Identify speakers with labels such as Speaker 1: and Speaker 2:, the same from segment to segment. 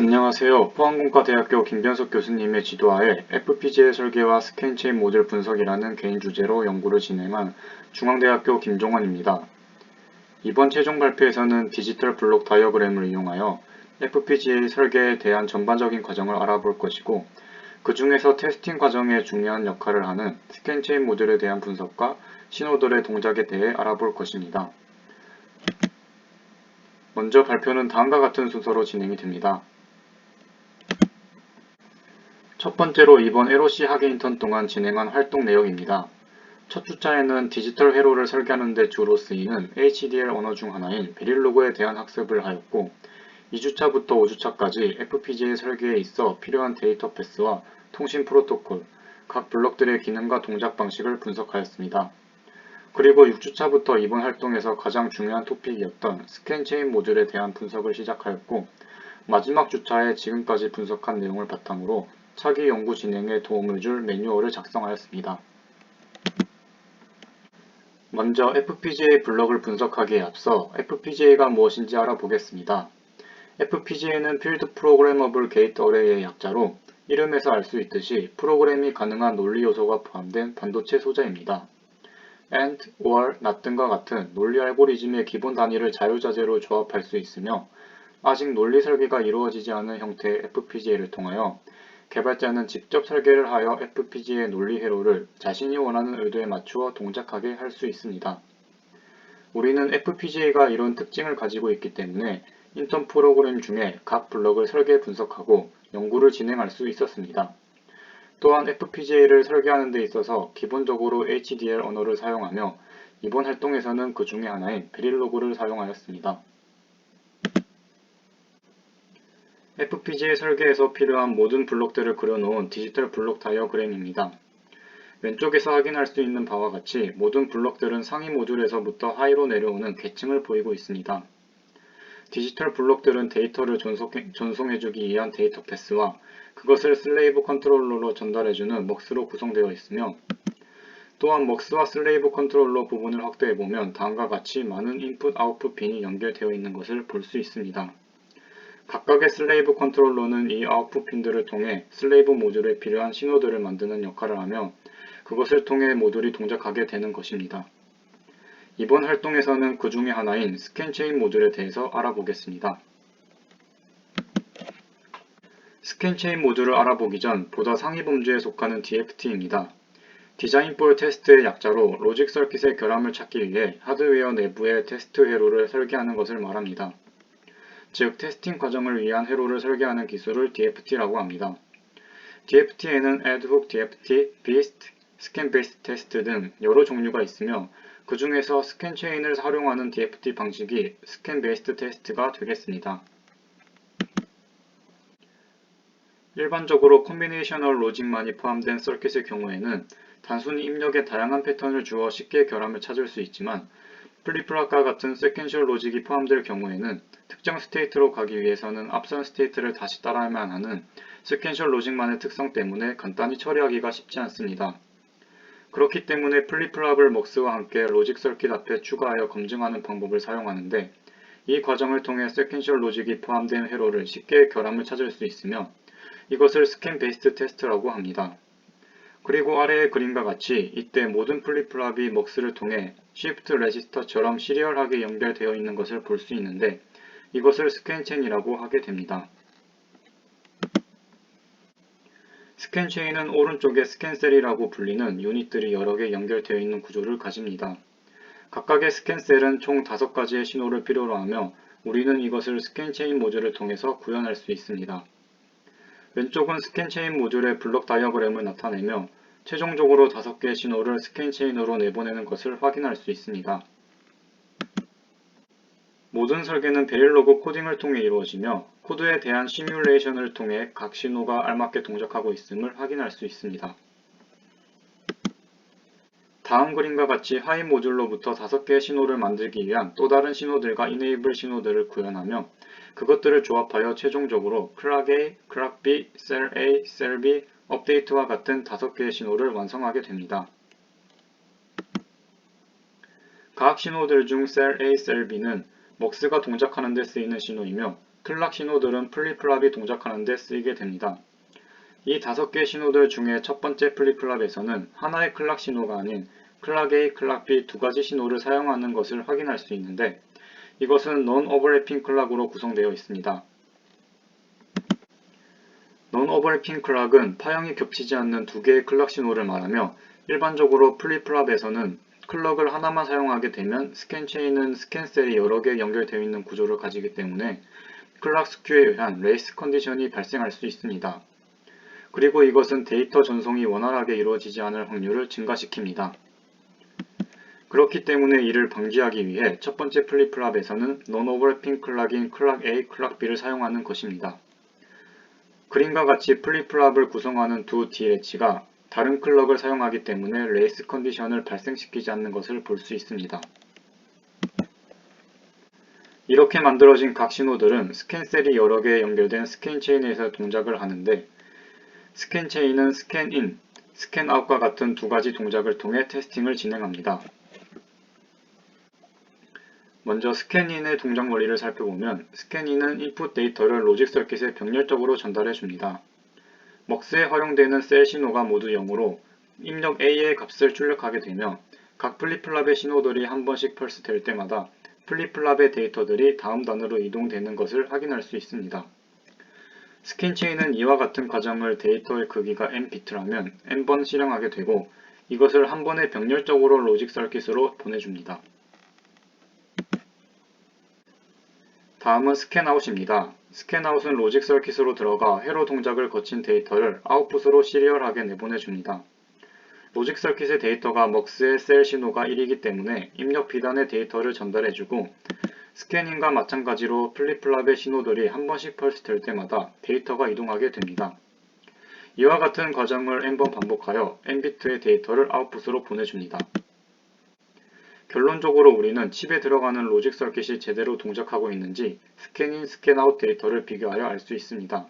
Speaker 1: 안녕하세요. 포항공과대학교 김변석 교수님의 지도하에 FPGA 설계와 스캔체인 모듈 분석이라는 개인 주제로 연구를 진행한 중앙대학교 김종원입니다. 이번 최종 발표에서는 디지털 블록 다이어그램을 이용하여 FPGA 설계에 대한 전반적인 과정을 알아볼 것이고, 그 중에서 테스팅 과정에 중요한 역할을 하는 스캔체인 모듈에 대한 분석과 신호들의 동작에 대해 알아볼 것입니다. 먼저 발표는 다음과 같은 순서로 진행이 됩니다. 첫 번째로 이번 LOC 학예 인턴 동안 진행한 활동 내역입니다. 첫 주차에는 디지털 회로를 설계하는 데 주로 쓰이는 HDL 언어 중 하나인 베릴로그에 대한 학습을 하였고, 2주차부터 5주차까지 FPGA 설계에 있어 필요한 데이터 패스와 통신 프로토콜, 각 블록들의 기능과 동작 방식을 분석하였습니다. 그리고 6주차부터 이번 활동에서 가장 중요한 토픽이었던 스캔 체인 모듈에 대한 분석을 시작하였고, 마지막 주차에 지금까지 분석한 내용을 바탕으로 차기 연구 진행에 도움을 줄 매뉴얼을 작성하였습니다. 먼저 FPGA 블록을 분석하기에 앞서 FPGA가 무엇인지 알아보겠습니다. FPGA는 Field Programmable Gate Array의 약자로 이름에서 알 수 있듯이 프로그램이 가능한 논리 요소가 포함된 반도체 소자입니다. AND, OR, NOT 등과 같은 논리 알고리즘의 기본 단위를 자유자재로 조합할 수 있으며, 아직 논리 설계가 이루어지지 않은 형태의 FPGA를 통하여 개발자는 직접 설계를 하여 FPGA의 논리 회로를 자신이 원하는 의도에 맞추어 동작하게 할 수 있습니다. 우리는 FPGA가 이런 특징을 가지고 있기 때문에 인턴 프로그램 중에 각 블럭을 설계 분석하고 연구를 진행할 수 있었습니다. 또한 FPGA를 설계하는 데 있어서 기본적으로 HDL 언어를 사용하며, 이번 활동에서는 그 중에 하나인 베릴로그를 사용하였습니다. FPGA 설계에서 필요한 모든 블록들을 그려놓은 디지털 블록 다이어그램입니다. 왼쪽에서 확인할 수 있는 바와 같이 모든 블록들은 상위 모듈에서부터 하위로 내려오는 계층을 보이고 있습니다. 디지털 블록들은 데이터를 전송해주기 위한 데이터 패스와 그것을 슬레이브 컨트롤러로 전달해주는 먹스로 구성되어 있으며, 또한 먹스와 슬레이브 컨트롤러 부분을 확대해보면 다음과 같이 많은 인풋 아웃풋 핀이 연결되어 있는 것을 볼 수 있습니다. 각각의 슬레이브 컨트롤러는 이 아웃풋 핀들을 통해 슬레이브 모듈에 필요한 신호들을 만드는 역할을 하며, 그것을 통해 모듈이 동작하게 되는 것입니다. 이번 활동에서는 그 중에 하나인 스캔 체인 모듈에 대해서 알아보겠습니다. 스캔 체인 모듈을 알아보기 전 보다 상위 범주에 속하는 DFT입니다. 디자인 볼 테스트의 약자로 로직 서킷의 결함을 찾기 위해 하드웨어 내부의 테스트 회로를 설계하는 것을 말합니다. 즉, 테스팅 과정을 위한 회로를 설계하는 기술을 DFT라고 합니다. DFT에는 AdHoc DFT, BEAST, Scan Based Test 등 여러 종류가 있으며, 그 중에서 스캔 체인을 활용하는 DFT 방식이 Scan Based Test가 되겠습니다. 일반적으로 컴비네이셔널 로직만이 포함된 서킷의 경우에는 단순히 입력에 다양한 패턴을 주어 쉽게 결함을 찾을 수 있지만, 플립플랍과 같은 세퀀셜 로직이 포함될 경우에는 특정 스테이트로 가기 위해서는 앞선 스테이트를 다시 따라야만 하는 세퀀셜 로직만의 특성 때문에 간단히 처리하기가 쉽지 않습니다. 그렇기 때문에 플립플랍을 먹스와 함께 로직 서킷 앞에 추가하여 검증하는 방법을 사용하는데, 이 과정을 통해 세퀀셜 로직이 포함된 회로를 쉽게 결함을 찾을 수 있으며, 이것을 스캔 베이스트 테스트라고 합니다. 그리고 아래의 그림과 같이 이때 모든 플립플랍이 먹스를 통해 시프트 레지스터처럼 시리얼하게 연결되어 있는 것을 볼 수 있는데, 이것을 스캔 체인이라고 하게 됩니다. 스캔 체인은 오른쪽에 스캔셀이라고 불리는 유닛들이 여러 개 연결되어 있는 구조를 가집니다. 각각의 스캔셀은 총 5가지의 신호를 필요로 하며, 우리는 이것을 스캔 체인 모듈을 통해서 구현할 수 있습니다. 왼쪽은 스캔 체인 모듈의 블록 다이어그램을 나타내며, 최종적으로 5개의 신호를 스캔 체인으로 내보내는 것을 확인할 수 있습니다. 모든 설계는 베릴로그 코딩을 통해 이루어지며, 코드에 대한 시뮬레이션을 통해 각 신호가 알맞게 동작하고 있음을 확인할 수 있습니다. 다음 그림과 같이 하위 모듈로부터 5개의 신호를 만들기 위한 또 다른 신호들과 이네이블 신호들을 구현하며, 그것들을 조합하여 최종적으로 클락 A, 클락 B, 셀 A, 셀 B, 업데이트와 같은 5개의 신호를 완성하게 됩니다. 각 신호들 중 셀 A, 셀 B는 먹스가 동작하는 데 쓰이는 신호이며, 클락 신호들은 플립플랍이 동작하는 데 쓰이게 됩니다. 이 5개 신호들 중에 첫 번째 플립플랍에서는 하나의 클락 신호가 아닌 클락 A, 클락 B 두 가지 신호를 사용하는 것을 확인할 수 있는데 이것은 non-overlapping 클락으로 구성되어 있습니다. non-overlapping 클락은 파형이 겹치지 않는 두 개의 클락 신호를 말하며 일반적으로 플립플랍에서는 클럭을 하나만 사용하게 되면 스캔 체인은 스캔 셀이 여러 개 연결되어 있는 구조를 가지기 때문에 클락 스큐에 의한 레이스 컨디션이 발생할 수 있습니다. 그리고 이것은 데이터 전송이 원활하게 이루어지지 않을 확률을 증가시킵니다. 그렇기 때문에 이를 방지하기 위해 첫 번째 플립플랍에서는 non-overlapping 클락인 클락 A, 클락 B를 사용하는 것입니다. 그림과 같이 플립플랍을 구성하는 두 D래치가 다른 클럭을 사용하기 때문에 레이스 컨디션을 발생시키지 않는 것을 볼 수 있습니다. 이렇게 만들어진 각 신호들은 스캔 셀이 여러 개 연결된 스캔 체인에서 동작을 하는데 스캔 체인은 스캔 인, 스캔 아웃과 같은 두 가지 동작을 통해 테스팅을 진행합니다. 먼저 스캔 인의 동작 원리를 살펴보면 스캔 인은 인풋 데이터를 로직 서킷에 병렬적으로 전달해 줍니다. 먹스에 활용되는 셀 신호가 모두 0으로 입력 A의 값을 출력하게 되며 각 플립플랍의 신호들이 한 번씩 펄스 될 때마다 플립플랍의 데이터들이 다음 단으로 이동되는 것을 확인할 수 있습니다. 스캔 체인은 이와 같은 과정을 데이터의 크기가 n 비트라면 n번 실행하게 되고 이것을 한 번에 병렬적으로 로직 서킷으로 보내줍니다. 다음은 스캔아웃입니다. 스캔아웃은 로직 서킷으로 들어가 회로 동작을 거친 데이터를 아웃풋으로 시리얼하게 내보내줍니다. 로직 서킷의 데이터가 먹스의 셀 신호가 1이기 때문에 입력 B단의 데이터를 전달해주고 스캐닝과 마찬가지로 플립플랍의 신호들이 한 번씩 펄스 될 때마다 데이터가 이동하게 됩니다. 이와 같은 과정을 n번 반복하여 n비트의 데이터를 아웃풋으로 보내줍니다. 결론적으로 우리는 칩에 들어가는 로직 서킷이 제대로 동작하고 있는지 스캔인, 스캔아웃 데이터를 비교하여 알 수 있습니다.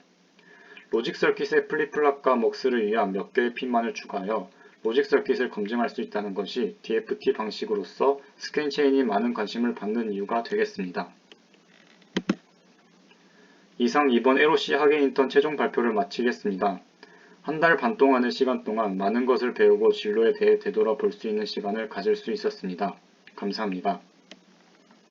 Speaker 1: 로직 서킷에 플립플랍과 먹스를 위한 몇 개의 핀만을 추가하여 로직 서킷을 검증할 수 있다는 것이 DFT 방식으로서 스캔 체인이 많은 관심을 받는 이유가 되겠습니다. 이상 이번 LOC 학예 인턴 최종 발표를 마치겠습니다. 한 달 반 동안의 시간 동안 많은 것을 배우고 진로에 대해 되돌아볼 수 있는 시간을 가질 수 있었습니다. 감사합니다.